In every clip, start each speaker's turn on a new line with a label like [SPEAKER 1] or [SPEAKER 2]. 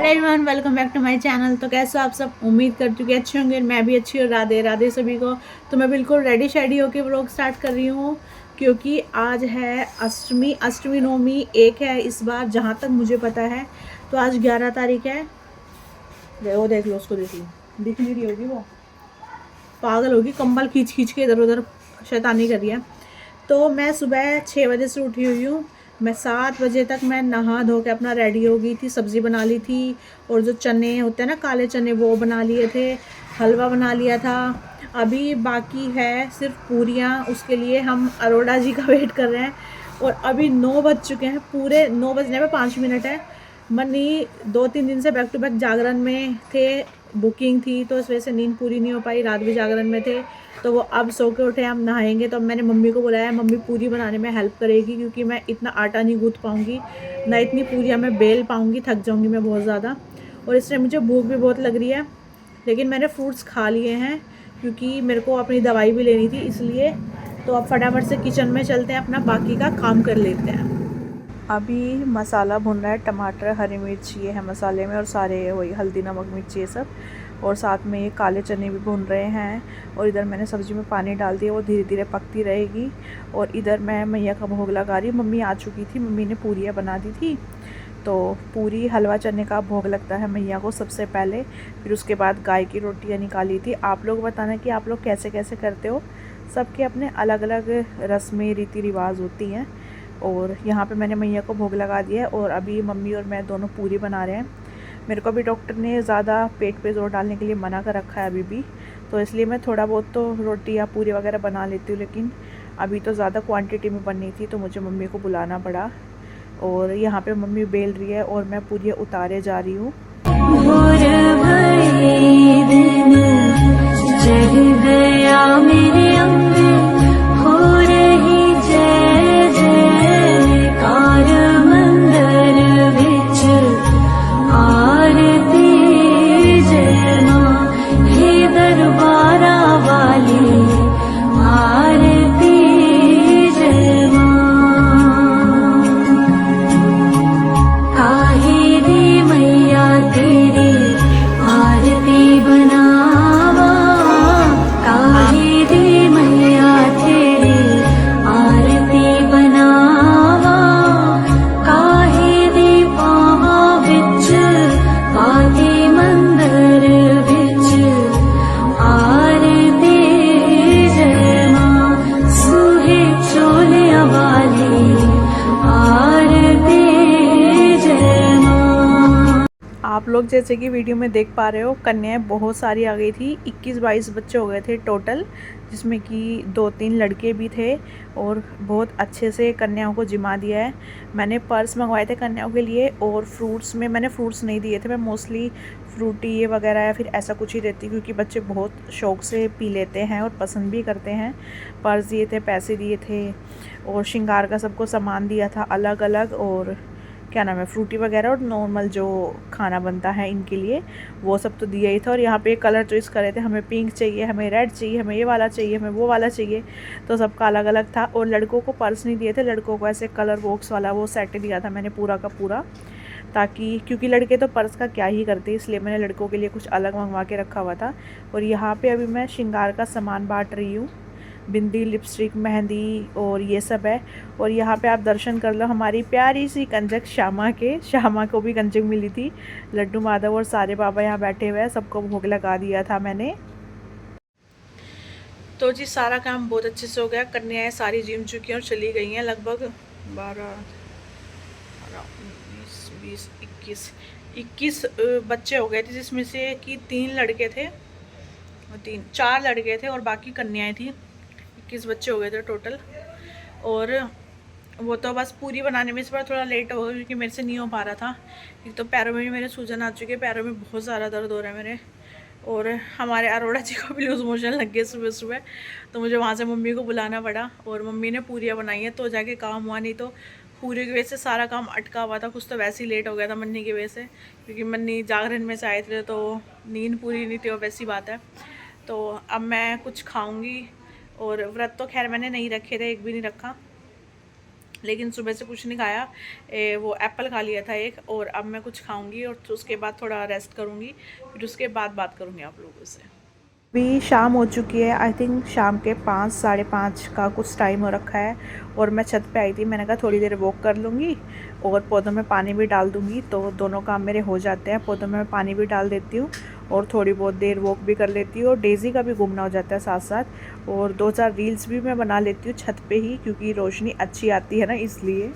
[SPEAKER 1] Hello everyone, welcome back to my channel. तो कैसे हो आप सब? उम्मीद करती हूँ कि अच्छे होंगे। मैं भी अच्छी हूँ। राधे राधे सभी को। तो मैं बिल्कुल रेडी शेडी होके व्लॉग स्टार्ट कर रही हूँ क्योंकि आज है अष्टमी। अष्टमी नवमी एक है इस बार, जहाँ तक मुझे पता है। तो आज 11 तारीख है। वो देख लो, उसको देख लो, दिख नहीं रही होगी, वो पागल होगी, कंबल खींच खींच के इधर उधर शैतानी कर रही है। तो मैं सुबह 6 बजे से उठी हुई हूँ। मैं 7 बजे तक मैं नहा धो के अपना रेडी हो गई थी, सब्ज़ी बना ली थी, और जो चने होते हैं ना, काले चने, वो बना लिए थे, हलवा बना लिया था। अभी बाकी है सिर्फ पूरियाँ, उसके लिए हम अरोड़ा जी का वेट कर रहे हैं। और अभी 9 बज चुके हैं, पूरे 9 बजने में 5 मिनट है। मनी 2-3 दिन से बैक टू बैक जागरण में थे, बुकिंग थी, तो इस वजह से नींद पूरी नहीं हो पाई। रात भी जागरण में थे, तो वो अब सो के उठे, हम नहाएंगे। तो मैंने मम्मी को बुलाया, मम्मी पूरी बनाने में हेल्प करेगी क्योंकि मैं इतना आटा नहीं गूँथ पाऊँगी, ना इतनी पूरियाँ मैं बेल पाऊँगी, थक जाऊँगी मैं बहुत ज़्यादा। और इससे मुझे भूख भी बहुत लग रही है, लेकिन मैंने फ्रूट्स खा लिए हैं क्योंकि मेरे को अपनी दवाई भी लेनी थी, इसलिए। तो अब फटाफट से किचन में चलते हैं, अपना बाकी का काम कर लेते हैं। अभी मसाला भुन रहा है, टमाटर, हरी मिर्च ये है मसाले में, और सारे वही हल्दी, नमक, मिर्च ये सब। और साथ में ये काले चने भी भुन रहे हैं। और इधर मैंने सब्ज़ी में पानी डाल दिया, वो धीरे धीरे पकती रहेगी। और इधर मैं मैया का भोग लगा रही हूँ। मम्मी आ चुकी थी, मम्मी ने पूरियाँ बना दी थी। तो पूरी हलवा चने का भोग लगता है मैया को सबसे पहले, फिर उसके बाद गाय की रोटियाँ निकाली थी। आप लोग बताना कि आप लोग कैसे कैसे करते हो। सबके अपने अलग अलग रस्में, रीति रिवाज होती हैं। और यहाँ पे मैंने मैया को भोग लगा दिया है, और अभी मम्मी और मैं दोनों पूरी बना रहे हैं। मेरे को भी डॉक्टर ने ज़्यादा पेट पे जोर डालने के लिए मना कर रखा है अभी भी, तो इसलिए मैं थोड़ा बहुत तो रोटी या पूरी वगैरह बना लेती हूँ, लेकिन अभी तो ज़्यादा क्वांटिटी में बननी थी, तो मुझे मम्मी को बुलाना पड़ा। और यहाँ पे मम्मी बेल रही है और मैं पूरी उतारे जा रही हूँ। आप लोग जैसे कि वीडियो में देख पा रहे हो, कन्याएं बहुत सारी आ गई थी। 21-22 बच्चे हो गए थे टोटल, जिसमें कि 2-3 लड़के भी थे। और बहुत अच्छे से कन्याओं को जिमा दिया है। मैंने पर्स मंगवाए थे कन्याओं के लिए, और फ्रूट्स में मैंने फ्रूट्स नहीं दिए थे। मैं मोस्टली फ्रूटी ये वगैरह या फिर ऐसा कुछ ही देती, क्योंकि बच्चे बहुत शौक से पी लेते हैं और पसंद भी करते हैं। पर्स दिए थे, पैसे दिए थे, और श्रृंगार का सबको सामान दिया था अलग अलग। और क्या नाम है, फ्रूटी वगैरह, और नॉर्मल जो खाना बनता है इनके लिए, वो सब तो दिया ही था। और यहाँ पे कलर चॉइस कर रहे थे, हमें पिंक चाहिए, हमें रेड चाहिए, हमें ये वाला चाहिए, हमें वो वाला चाहिए। तो सबका अलग अलग था। और लड़कों को पर्स नहीं दिए थे, लड़कों को ऐसे कलर बॉक्स वाला वो सेट दिया था मैंने पूरा का पूरा, ताकि, क्योंकि लड़के तो पर्स का क्या ही करते, इसलिए मैंने लड़कों के लिए कुछ अलग मंगवा के रखा हुआ था। और यहाँ पर अभी मैं श्रृंगार का सामान बाँट रही हूँ, बिंदी, लिपस्टिक, मेहंदी और ये सब है। और यहाँ पे आप दर्शन कर लो हमारी प्यारी सी कंजक श्यामा को भी कंजक मिली थी। लड्डू माधव और सारे बाबा यहाँ बैठे हुए हैं, सबको भोग लगा दिया था मैंने। तो जी सारा काम बहुत अच्छे से हो गया। कन्याएं सारी जिम चुकी हैं और चली गई हैं। लगभग 12, 19, 20, 21 बच्चे हो गए थे, जिसमें से कि 3 लड़के थे, 4 लड़के थे और बाकी कन्याएं थी। 21 बच्चे हो गए थे टोटल। और वो तो बस पूरी बनाने में इस बार थोड़ा लेट हो गया, क्योंकि मेरे से नहीं हो पा रहा था। एक तो पैरों में भी मेरे सूजन आ चुके, पैरों में बहुत ज़्यादा दर्द हो रहा है मेरे। और हमारे अरोड़ा जी को भी लूज मोशन लग गए सुबह सुबह, तो मुझे वहाँ से मम्मी को बुलाना पड़ा। और मम्मी ने पूरियाँ बनाई हैं, तो जाके काम हुआ, नहीं तो पूरी की वजह से सारा काम अटका हुआ था। कुछ तो वैसे ही लेट हो गया था मन्नी की वजह से, क्योंकि मन्नी जागरण में से आए थे, तो नींद पूरी नहीं थी, वो वैसी बात है। तो अब मैं कुछ खाऊंगी। और व्रत तो खैर मैंने नहीं रखे थे, एक भी नहीं रखा। लेकिन सुबह से कुछ नहीं खाया। वो एप्पल खा लिया था एक, और अब मैं कुछ खाऊंगी और उसके बाद थोड़ा रेस्ट करूंगी, फिर उसके बाद बात करूंगी आप लोगों से। अभी शाम हो चुकी है, आई थिंक शाम के 5 साढ़े 5 का कुछ टाइम हो रखा है, और मैं छत पे आई थी। मैंने कहा थोड़ी देर वॉक कर लूँगी और पौधों में पानी भी डाल दूँगी, तो दोनों काम मेरे हो जाते हैं। पौधों में पानी भी डाल देती हूँ और थोड़ी बहुत देर वॉक भी कर लेती हूँ, और डेज़ी का भी घूमना हो जाता है साथ साथ, और 2-4 रील्स भी मैं बना लेती हूँ छत पे ही, क्योंकि रोशनी अच्छी आती है ना, इसलिए।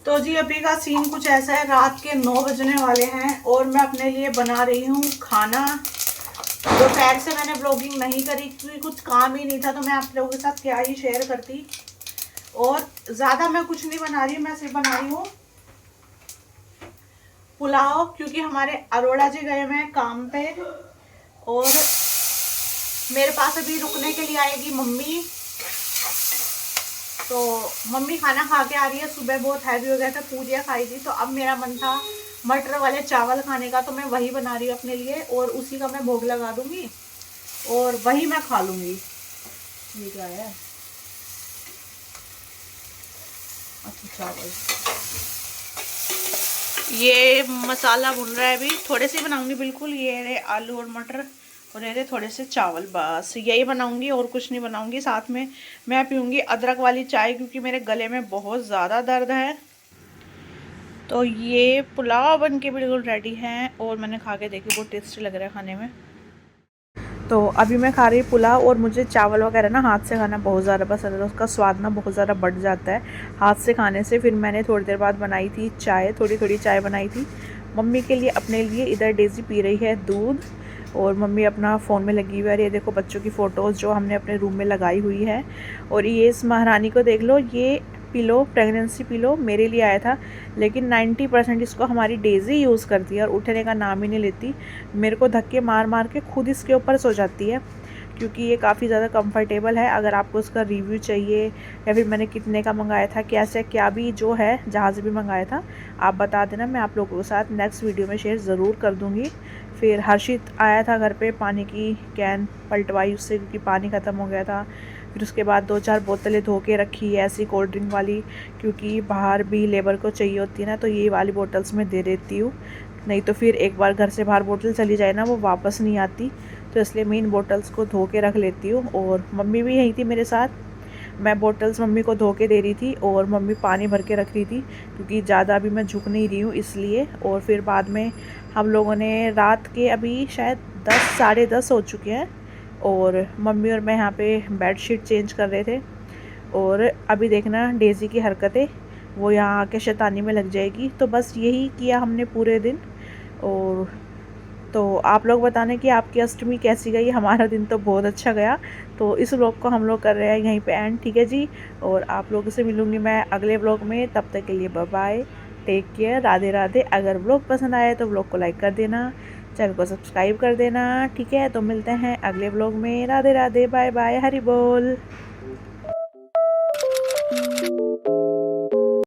[SPEAKER 1] तो जी अभी का सीन कुछ ऐसा है, रात के 9 बजने वाले हैं और मैं अपने लिए बना रही हूँ खाना। दोपहर से मैंने ब्लॉगिंग नहीं करी क्योंकि कुछ काम ही नहीं था, तो मैं आप लोगों के साथ क्या ही शेयर करती। और ज़्यादा मैं कुछ नहीं बना रही, मैं सिर्फ बना रही हूँ पुलाव, क्योंकि हमारे अरोड़ा जी गए हुए हैं काम पे, और मेरे पास अभी रुकने के लिए आएगी मम्मी। तो मम्मी खाना खा के आ रही है। सुबह बहुत हैवी हो गया था, पूरियाँ खाई थी, तो अब मेरा मन था मटर वाले चावल खाने का, तो मैं वही बना रही हूँ अपने लिए, और उसी का मैं भोग लगा दूंगी और वही मैं खा लूंगी। ये क्या है? अच्छा, चावल। ये मसाला भुन रहा है, अभी थोड़े से बनाऊंगी बिल्कुल। ये रहे आलू और मटर, और ये रहे थोड़े से चावल, बस यही बनाऊंगी और कुछ नहीं बनाऊंगी। साथ में मैं पीऊंगी अदरक वाली चाय, क्योंकि मेरे गले में बहुत ज़्यादा दर्द है। तो ये पुलाव बन के बिल्कुल रेडी है, और मैंने खा के देखी, बहुत टेस्टी लग रहा है खाने में। तो अभी मैं खा रही पुलाव, और मुझे चावल वगैरह ना हाथ से खाना बहुत ज़्यादा पसंद है, तो उसका स्वाद ना बहुत ज़्यादा बढ़ जाता है हाथ से खाने से। फिर मैंने थोड़ी देर बाद बनाई थी चाय, थोड़ी थोड़ी चाय बनाई थी मम्मी के लिए, अपने लिए। इधर डेज़ी पी रही है दूध, और मम्मी अपना फ़ोन में लगी हुई है। ये देखो बच्चों की फ़ोटोज़ जो हमने अपने रूम में लगाई हुई है। और ये इस महारानी को देख लो, ये पिलो, प्रेगनेंसी पिलो मेरे लिए आया था, लेकिन 90% इसको हमारी डेज़ी यूज़ करती है और उठने का नाम ही नहीं लेती। मेरे को धक्के मार मार के खुद इसके ऊपर सो जाती है, क्योंकि ये काफ़ी ज़्यादा कंफर्टेबल है। अगर आपको उसका रिव्यू चाहिए, या फिर मैंने कितने का मंगाया था, कैसे क्या भी जो है, जहाँ से भी मंगाया था, आप बता देना, मैं आप लोगों के साथ नेक्स्ट वीडियो में शेयर ज़रूर कर दूँगी। फिर हर्षित आया था घर पे, पानी की कैन पलटवाई उससे, क्योंकि पानी ख़त्म हो गया था। फिर उसके बाद 2-4 बोतलें धो के रखी है ऐसी कोल्ड ड्रिंक वाली, क्योंकि बाहर भी लेबर को चाहिए होती है ना, तो ये वाली बोतल्स में दे देती हूँ। नहीं तो फिर एक बार घर से बाहर बोतल चली जाए ना, वो वापस नहीं आती, तो इसलिए मैं इन बोतल्स को धो के रख लेती हूँ। और मम्मी भी यहीं थी मेरे साथ, मैं बोतल्स मम्मी को धो के दे रही थी, और मम्मी पानी भर के रख रही थी, क्योंकि ज़्यादा अभी मैं झुक नहीं रही हूँ इसलिए। और फिर बाद में हम लोगों ने रात के अभी शायद 10 साढ़े 10 हो चुके हैं, और मम्मी और मैं यहाँ पे बेडशीट चेंज कर रहे थे। और अभी देखना डेज़ी की हरकतें, वो यहाँ आके शैतानी में लग जाएगी। तो बस यही किया हमने पूरे दिन। और तो आप लोग बताने कि आपकी अष्टमी कैसी गई। हमारा दिन तो बहुत अच्छा गया। तो इस व्लॉग को हम लोग कर रहे हैं यहीं पे एंड, ठीक है जी। और आप लोगों से मिलूँगी मैं अगले व्लॉग में, तब तक के लिए bye bye, take care, Radhe Radhe. अगर व्लॉग पसंद आए तो व्लॉग को लाइक कर देना, चैनल को सब्सक्राइब कर देना, ठीक है। तो मिलते हैं अगले व्लॉग में, राधे राधे, बाय बाय, हरि बोल।